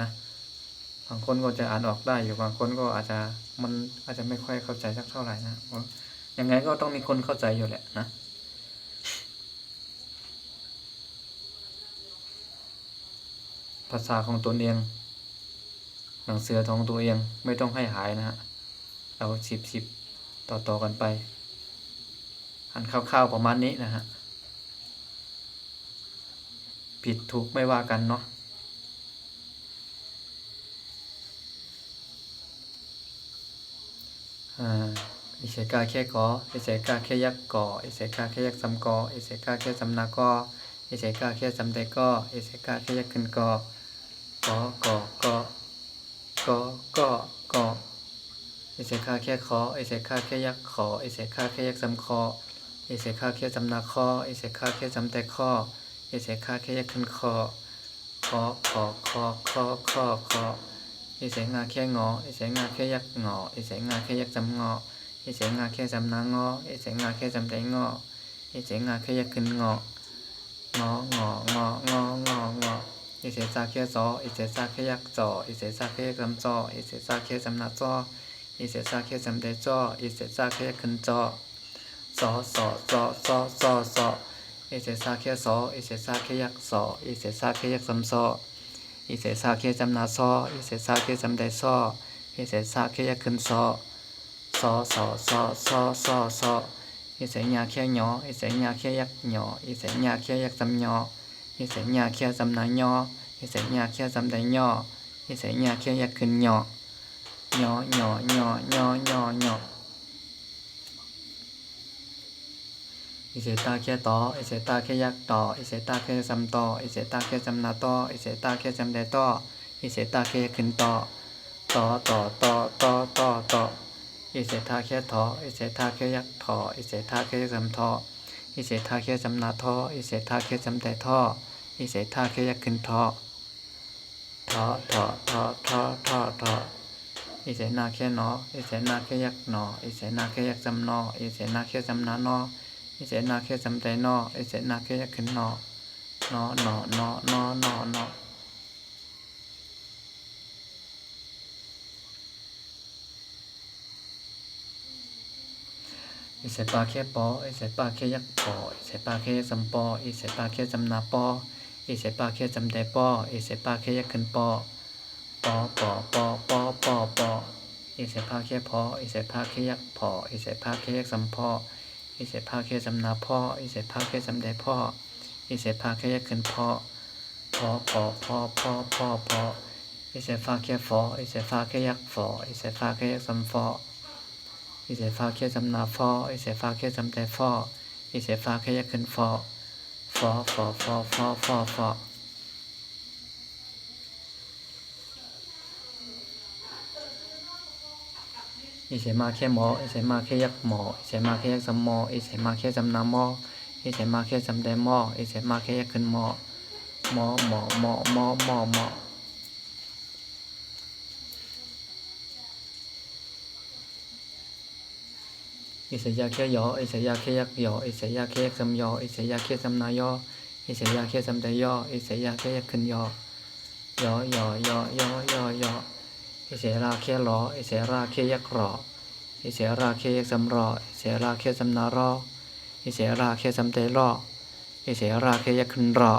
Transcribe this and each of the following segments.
นะบางคนก็จะอ่านออกได้อยู่บางคนก็อาจจะไม่ค่อยเข้าใจสักเท่าไหร่นะยังไงก็ต้องมีคนเข้าใจอยู่แหละนะภาษาของตนเองหนังสือของตัวเองไม่ต้องให้หายนะฮะเราสิบต่อกันไปอันคร่าวๆประมาณนี้นะฮะผิดถูกไม่ว่ากันเนาะอิเสกาแค่กออิเสกาแค่ยักกออิเสกาแค่ยักซ้ำกออิเสกาแค่ซ้ำนากออิเสกาแค่ซ้ำเดกออิเสกาแค่ยักขึ้นกอกอิเสกาแค่ขออิเสกาแค่ยักขออิเสกาแค่ยักซ้ำคออิเสกาแค่ซ้ำนาคออิเสกาแค่ซ้ำเดคออิเสกาแค่ยักขึ้นคออิเสงาแค่งออิเสงาแค่ยักงออิเสงาแค่ยักจำงออิเสงาแค่จำนางออิเสงาแค่จำได้งออิเสงาแค่ยักขึ้นงออิเสซาแค่ซออิเสซาแค่ยักจออิเสซาแค่ยักจำจออิเสซาแค่จำนาจออิเสซาแค่จำได้จออิเสซาแค่ยักขึ้นจอซออิเสซาแค่ซออิเสซาแค่ยักซออิเสซาแค่ยักจำซออิเสซาแค่จำนาซออิเสซาแค่จำได้ซออิเสซาแค่ยักขึ้นซออิเสญาแค่หยออิเสญาแค่ยักหยออิเสญาแค่ยักจำหยออิเสญาแค่จำนายออิเสญาแค่จำได้ยออิเสญาแค่ยักขึ้นหยออิเสตาแค่ต่ออิเสตาแค่ยักต่ออิเสตาแค่จำต่ออิเสตาแค่จำนาต่ออิเสตาแค่จำได้ต่ออิเสตาแค่ยักขึ้นต่ออิเสทาแค่ทออิเสทาแค่ยักทออิเสทาแค่ยักจำทออิเสทาแค่จำนาทออิเสทาแค่จำได้ทออิเสทาแค่ยักขึ้นทออิเสนาแค่นออิเสนาแค่ยักนออิเสนาแค่ยักจำนออิเสนาแค่จำนานออิเสนาแค่จำได้นออิเสนาแค่ยักขึ้นนออิเสปาแค่ปออิเสปาแค่ยักปออิเสปาแค่ยักจำปออิเสปาแค่จำนาปออิเสปาแค่จำได้ปออิเสปาแค่ยักขึ้นปออิเสพาแค่พออิเสพาแค่ยักพออิเสพาแค่ยักจำพออิเสพาแค่จำนาพ่ออิเสพาแค่จำได้พ่ออิเสพาแค่ยักขึ้นพ่ออิเสฟาแค่ฟออิเสฟาแค่ยักฟออิเสฟาแค่ยักจำฟออิเสฟาแค่จำนาฟออิเสฟาแค่จำได้ฟออิเสฟาแค่ยักขึ้นฟออิเสมาแค่หมออิเสมาแค่ยักหมออิเสมาแค่ยักจำมออิเสมาแค่จำนามออิเสมาแค่จำได้มออิเสมาแค่ยักขึ้นมออิเสยาแค่ยออิเสยาแค่ยักยออิเสยาแค่ยักจำยออิเสยาแค่จำนายออิเสยาแค่จำได้ยออิเสยาแค่ยักขึ้นยออิเสราแค่รออิเสราแค่ยักรออิเสราแค่ยักจำรออิเสราแค่จำนารออิเสราแค่จำได้รออิเสราแค่ยักขึ้นรอ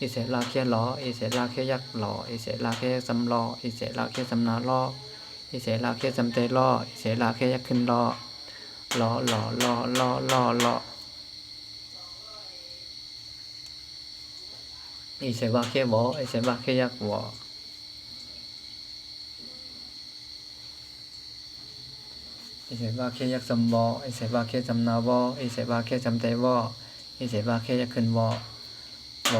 อิเสราแค่รออิเสราแค่ยักรออิเสราแค่ยักจำรออิเสราแค่จำนารออิเสราแค่จำได้รออิเสราแค่ยักขึ้นรออิเสวาแค่วออิเสวาแค่ยักวออิเสวาแค่ยักจำวออิเสวาแค่จำนาวออิเสวาแค่จำได้วออิเสวาแค่ยักขึ้นวอ